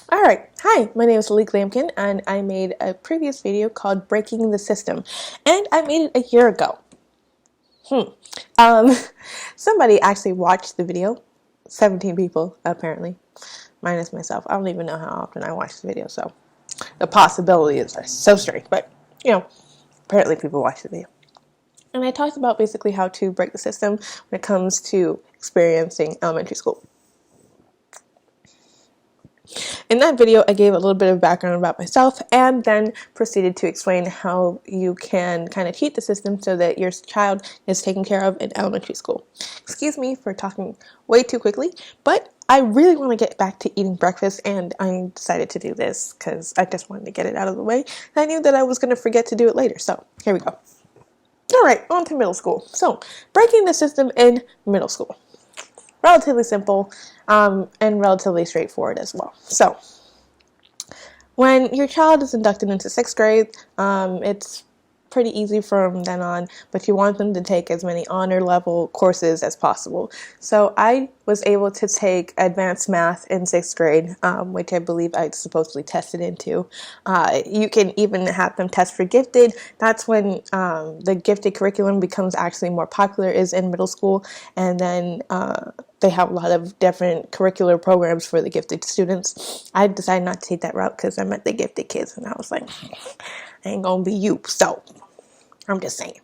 Alright, hi, my name is Lee Lampkin, and I made a previous video called Breaking the System, and I made it a year ago. Um, Somebody actually watched the video, 17 people apparently, minus myself. I don't even know how often I watch the video, so the possibilities are so strange, but apparently people watch the video. And I talked about basically how to break the system when it comes to experiencing elementary school. In that video, I gave a little bit of background about myself and then proceeded to explain how you can kind of cheat the system so that your child is taken care of in elementary school. Excuse me for talking way too quickly, but I really want to get back to eating breakfast, and I decided to do this because I just wanted to get it out of the way. And I knew that I was going to forget to do it later, so here we go. Alright, on to middle school. So, breaking the system in middle school. Relatively simple and relatively straightforward as well. So, when your child is inducted into 6th grade, it's pretty easy from then on, but you want them to take as many honor level courses as possible. So I was able to take advanced math in 6th grade, which I believe I supposedly tested into. You can even have them test for gifted. That's when the gifted curriculum becomes actually more popular, is in middle school, and then they have a lot of different curricular programs for the gifted students. I decided not to take that route because I met the gifted kids, and I was like, I ain't gonna be you, so I'm just saying.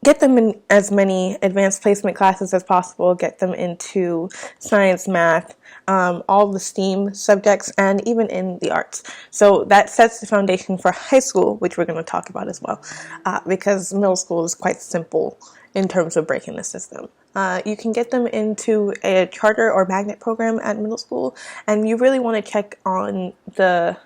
Get them in as many advanced placement classes as possible. Get them into science, math, all the STEAM subjects, and even in the arts. So that sets the foundation for high school, which we're going to talk about as well, because middle school is quite simple in terms of breaking the system. You can get them into a charter or magnet program at middle school, and you really want to check on the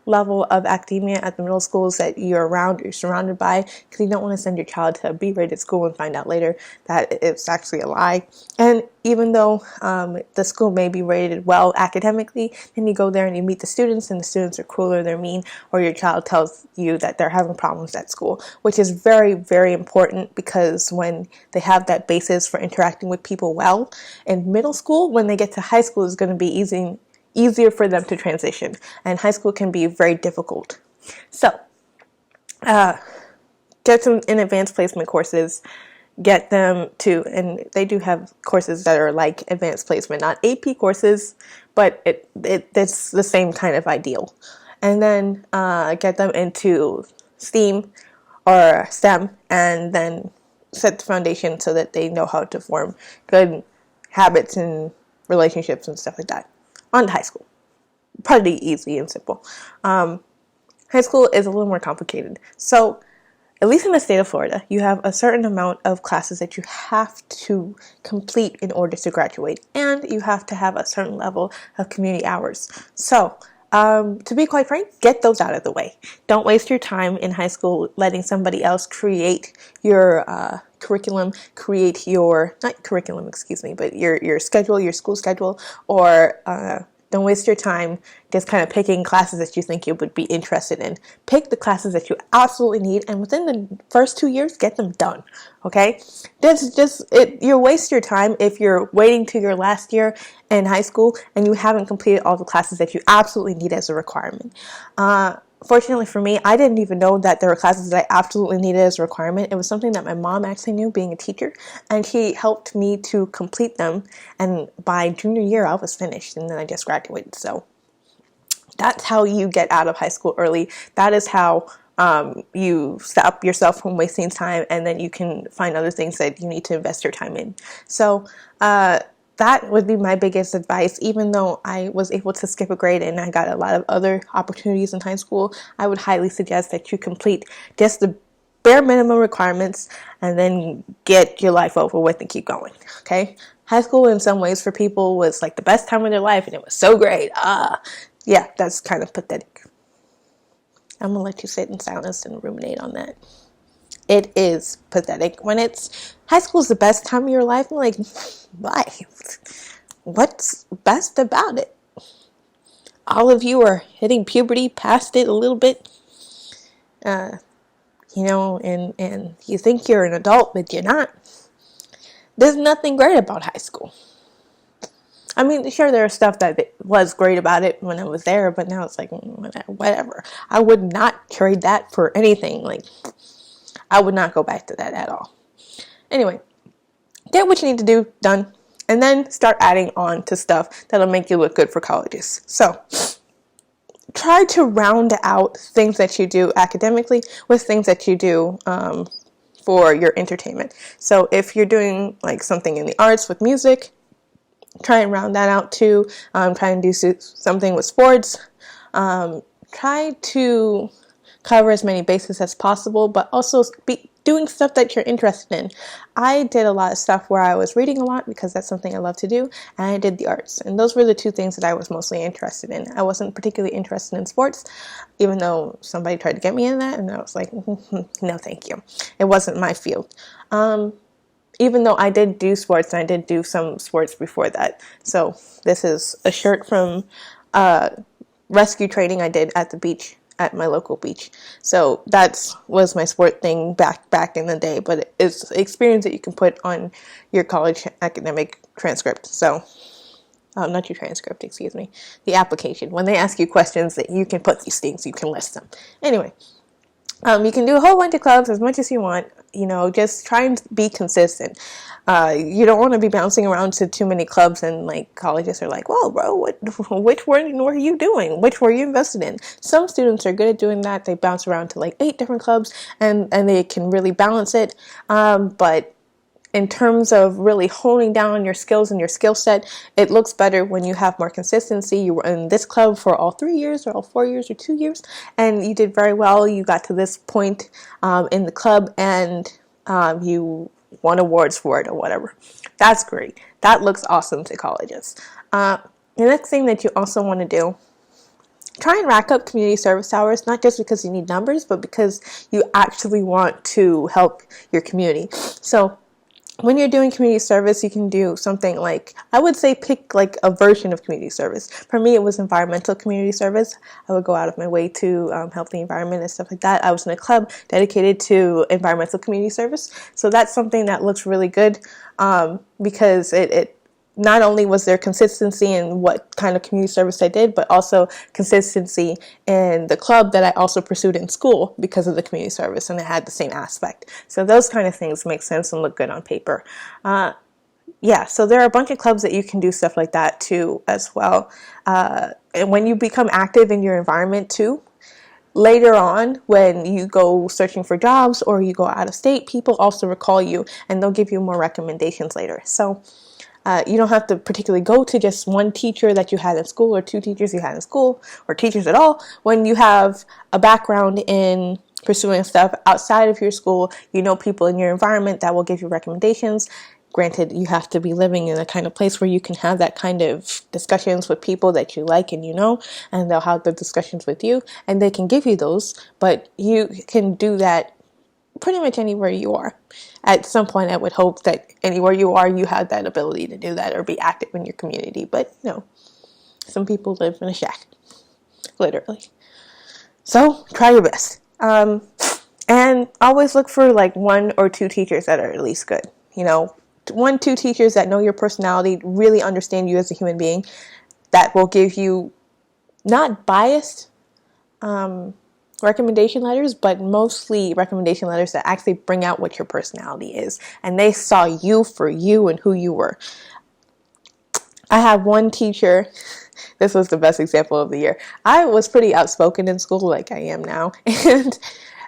level of academia at the middle schools that you're surrounded by, because you don't want to send your child to a B-rated school and find out later that it's actually a lie. And even though the school may be rated well academically, then you go there and you meet the students, and the students are cruel or they're mean, or your child tells you that they're having problems at school, which is very, very important, because when they have that basis for interacting with people well in middle school, when they get to high school, it's going to be easier for them to transition, and high school can be very difficult. So, get them in advanced placement courses, get them to, and they do have courses that are like advanced placement, not AP courses, but it's the same kind of ideal. And then get them into STEAM or STEM, and then set the foundation so that they know how to form good habits and relationships and stuff like that. On to high school. Pretty easy and simple. High school is a little more complicated. So, at least in the state of Florida, you have a certain amount of classes that you have to complete in order to graduate, and you have to have a certain level of community hours. So, to be quite frank, get those out of the way. Don't waste your time in high school letting somebody else create your curriculum, not curriculum, excuse me, but your schedule, your school schedule, or don't waste your time just kind of picking classes that you think you would be interested in. Pick the classes that you absolutely need, and within the first 2 years, get them done. Okay? You waste your time if you're waiting to your last year in high school and you haven't completed all the classes that you absolutely need as a requirement. Fortunately for me, I didn't even know that there were classes that I absolutely needed as a requirement. It was something that my mom actually knew, being a teacher, and she helped me to complete them. And by junior year, I was finished, and then I just graduated. So that's how you get out of high school early. That is how you stop yourself from wasting time, and then you can find other things that you need to invest your time in. So, that would be my biggest advice. Even though I was able to skip a grade and I got a lot of other opportunities in high school, I would highly suggest that you complete just the bare minimum requirements and then get your life over with and keep going. Okay? High school in some ways for people was like the best time of their life, and it was so great. Yeah, that's kind of pathetic. I'm going to let you sit in silence and ruminate on that. It is pathetic. When it's high school is the best time of your life, I'm like, why? What's best about it? All of you are hitting puberty, past it a little bit, and you think you're an adult, but you're not. There's nothing great about high school. I mean, sure, there was stuff that was great about it when I was there, but now it's like, whatever. I would not trade that for anything. Like, I would not go back to that at all. Anyway, get what you need to do done, and then start adding on to stuff that'll make you look good for colleges. So, try to round out things that you do academically with things that you do for your entertainment. So if you're doing like something in the arts with music, try and round that out too. Try and do something with sports. Try to cover as many bases as possible, but also be doing stuff that you're interested in. I did a lot of stuff where I was reading a lot because that's something I love to do, and I did the arts. And those were the two things that I was mostly interested in. I wasn't particularly interested in sports, even though somebody tried to get me in that, and I was like, no, thank you. It wasn't my field. Even though I did do sports, and I did do some sports before that. So this is a shirt from rescue training I did at the beach, at my local beach. So that was my sport thing back in the day, but it's experience that you can put on your college academic transcript. So, not your transcript, excuse me, the application. When they ask you questions, that you can put these things, you can list them. Anyway, you can do a whole bunch of clubs as much as you want. Just try and be consistent. You don't want to be bouncing around to too many clubs, and like colleges are like, "Whoa, bro, which one were you doing? Which were you invested in?" Some students are good at doing that. They bounce around to like 8 different clubs, and they can really balance it. But in terms of really honing down on your skills and your skill set, it looks better when you have more consistency. You were in this club for all 3 years or all 4 years or 2 years, and you did very well. You got to this point in the club, and you won awards for it or whatever. That's great. That looks awesome to colleges. The next thing that you also want to do, try and rack up community service hours, not just because you need numbers, but because you actually want to help your community. So when you're doing community service, you can do something like, I would say pick like a version of community service. For me, it was environmental community service. I would go out of my way to help the environment and stuff like that. I was in a club dedicated to environmental community service. So that's something that looks really good because it not only was there consistency in what kind of community service I did, but also consistency in the club that I also pursued in school because of the community service, and it had the same aspect. So those kind of things make sense and look good on paper. So there are a bunch of clubs that you can do stuff like that too as well. And when you become active in your environment too, later on, when you go searching for jobs or you go out of state, people also recall you, and they'll give you more recommendations later. So you don't have to particularly go to just one teacher that you had in school or 2 teachers you had in school or teachers at all. When you have a background in pursuing stuff outside of your school, you know people in your environment that will give you recommendations. Granted, you have to be living in a kind of place where you can have that kind of discussions with people that you like and and they'll have the discussions with you, and they can give you those, but you can do that pretty much anywhere you are. At some point, I would hope that anywhere you are, you have that ability to do that or be active in your community. But, some people live in a shack, literally. So, try your best. And always look for like 1 or 2 teachers that are at least good. 1, 2 teachers that know your personality, really understand you as a human being, that will give you not biased recommendation letters, but mostly recommendation letters that actually bring out what your personality is, and they saw you for you and who you were. I have one teacher, this was the best example of the year. I was pretty outspoken in school, like I am now, and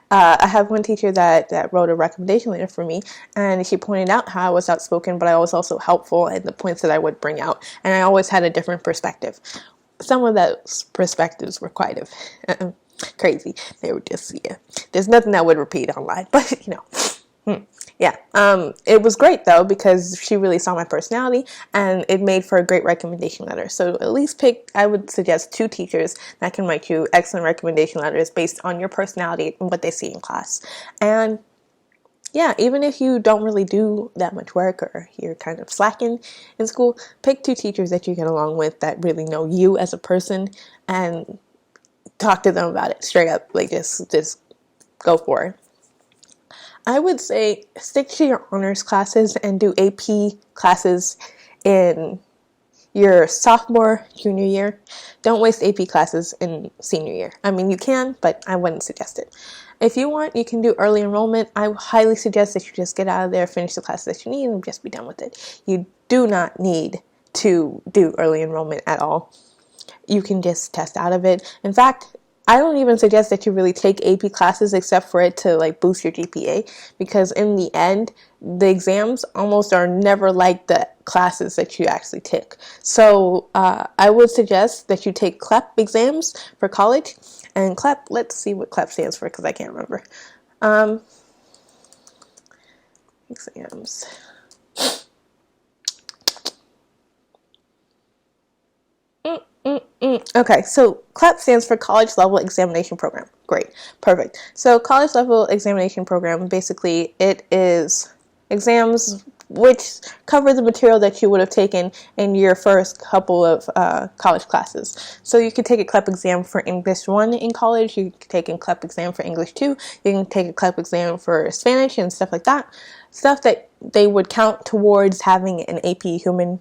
I have one teacher that wrote a recommendation letter for me, and she pointed out how I was outspoken, but I was also helpful in the points that I would bring out, and I always had a different perspective. Some of those perspectives were quite crazy. They were just, there's nothing I would repeat online, but it was great though, because she really saw my personality, and it made for a great recommendation letter. So at least I would suggest 2 teachers that can write you excellent recommendation letters based on your personality and what they see in class. And even if you don't really do that much work or you're kind of slacking in school, pick 2 teachers that you get along with that really know you as a person, and talk to them about it straight up. Like just go for it. I would say stick to your honors classes and do AP classes in your sophomore, junior year. Don't waste AP classes in senior year. I mean, you can, but I wouldn't suggest it. If you want, you can do early enrollment. I highly suggest that you just get out of there, finish the classes that you need, and just be done with it. You do not need to do early enrollment at all. You can just test out of it. In fact, I don't even suggest that you really take AP classes except for it to like boost your GPA, because in the end, the exams almost are never like the classes that you actually took. So I would suggest that you take CLEP exams for college. And CLEP, let's see what CLEP stands for because I can't remember. Exams. Okay, so CLEP stands for College Level Examination Program. Great, perfect. So College Level Examination Program, basically it is exams which cover the material that you would have taken in your first couple of college classes. So you can take a CLEP exam for English 1 in college, you can take a CLEP exam for English 2, you can take a CLEP exam for Spanish and stuff like that. Stuff that they would count towards having an AP human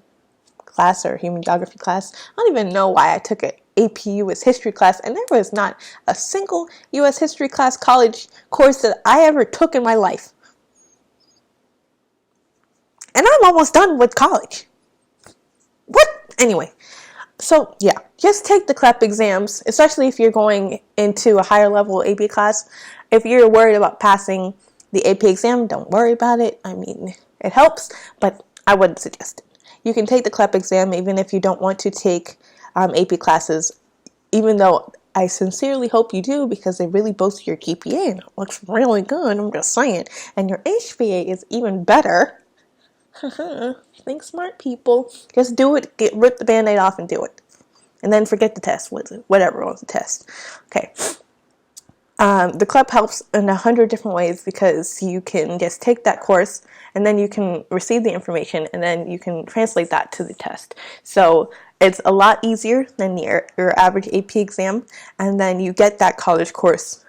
class or human geography class. I don't even know why I took an AP US history class, and there was not a single US history class college course that I ever took in my life. And I'm almost done with college. What? Anyway, so yeah, just take the CLEP exams, especially if you're going into a higher level AP class. If you're worried about passing the AP exam, don't worry about it. I mean, it helps, but I wouldn't suggest it. You can take the CLEP exam even if you don't want to take AP classes, even though I sincerely hope you do, because they really boost your GPA and it looks really good, I'm just saying. And your HPA is even better. Think smart, people. Just do it. Rip the Band-Aid off and do it. And then forget the test, whatever was the test. Okay. The CLEP helps in 100 different ways, because you can just take that course and then you can receive the information and then you can translate that to the test. So it's a lot easier than your average AP exam, and then you get that college course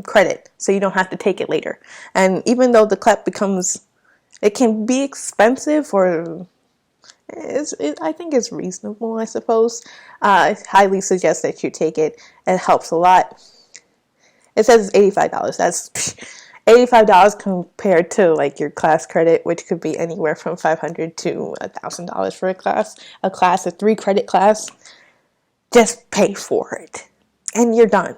credit, so you don't have to take it later. And even though the CLEP it can be expensive, or I think it's reasonable, I suppose. I highly suggest that you take it. It helps a lot. It says $85. That's $85 compared to like your class credit, which could be anywhere from $500 to $1,000 for a class. A 3-credit class. Just pay for it, and you're done.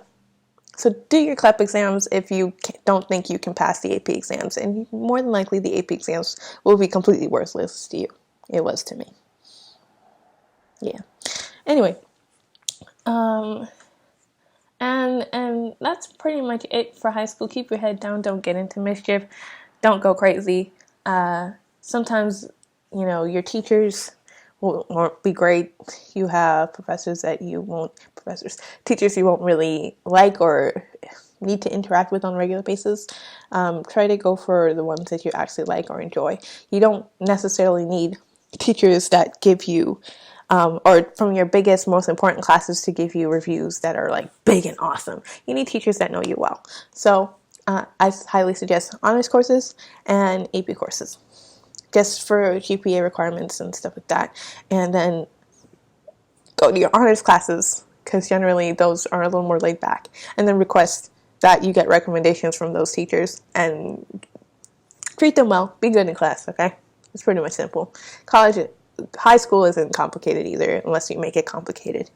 So do your CLEP exams if you don't think you can pass the AP exams, and more than likely the AP exams will be completely worthless to you. It was to me. Yeah. Anyway, and that's pretty much it for high school. Keep your head down. Don't get into mischief. Don't go crazy. Sometimes, your teachers won't be great. You have teachers you won't really like or need to interact with on a regular basis. Try to go for the ones that you actually like or enjoy. You don't necessarily need teachers that give you or from your biggest, most important classes to give you reviews that are like big and awesome. You need teachers that know you well. So I highly suggest honors courses and AP courses, just for GPA requirements and stuff like that. And then go to your honors classes, because generally those are a little more laid back. And then request that you get recommendations from those teachers and treat them well. Be good in class, okay? It's pretty much simple. High school isn't complicated either, unless you make it complicated,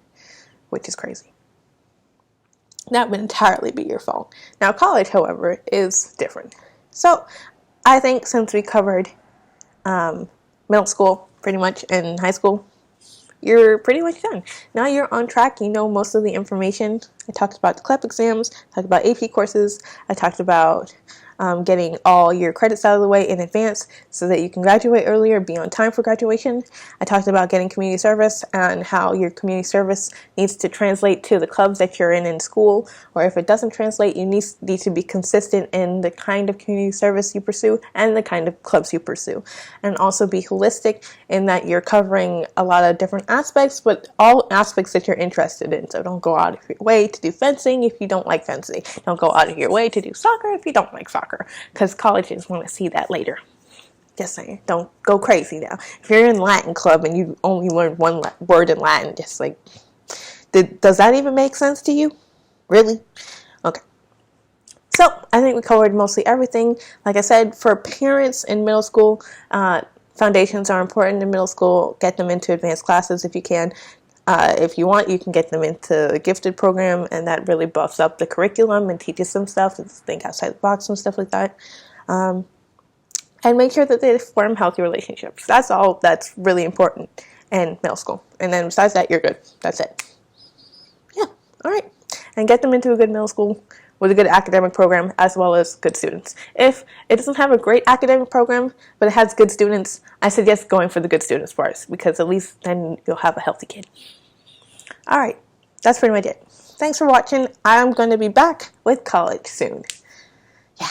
which is crazy. That would entirely be your fault. Now, college, however, is different. So, I think since we covered middle school, pretty much, and high school, you're pretty much done. Now you're on track. You know most of the information. I talked about the CLEP exams, I talked about AP courses, I talked about getting all your credits out of the way in advance so that you can graduate earlier, be on time for graduation. I talked about getting community service and how your community service needs to translate to the clubs that you're in school, or if it doesn't translate, you need to be consistent in the kind of community service you pursue and the kind of clubs you pursue. And also be holistic in that you're covering a lot of different aspects, but all aspects that you're interested in. So don't go out of your way to do fencing if you don't like fencing. Don't go out of your way to do soccer if you don't like soccer, because colleges want to see that later. Just saying. Don't go crazy now. If you're in Latin club and you only learn one word in Latin, just like, does that even make sense to you? Really? Okay. So I think we covered mostly everything. Like I said, for parents in middle school, foundations are important in middle school. Get them into advanced classes if you can. If you want, you can get them into a gifted program, and that really buffs up the curriculum and teaches them stuff, think outside the box and stuff like that. And make sure that they form healthy relationships. That's all that's really important in middle school. And then besides that, you're good. That's it. Yeah, all right. And get them into a good middle school with a good academic program as well as good students. If it doesn't have a great academic program, but it has good students, I suggest going for the good students first, because at least then you'll have a healthy kid. All right, that's pretty much it. Thanks for watching. I'm going to be back with college soon. Yeah.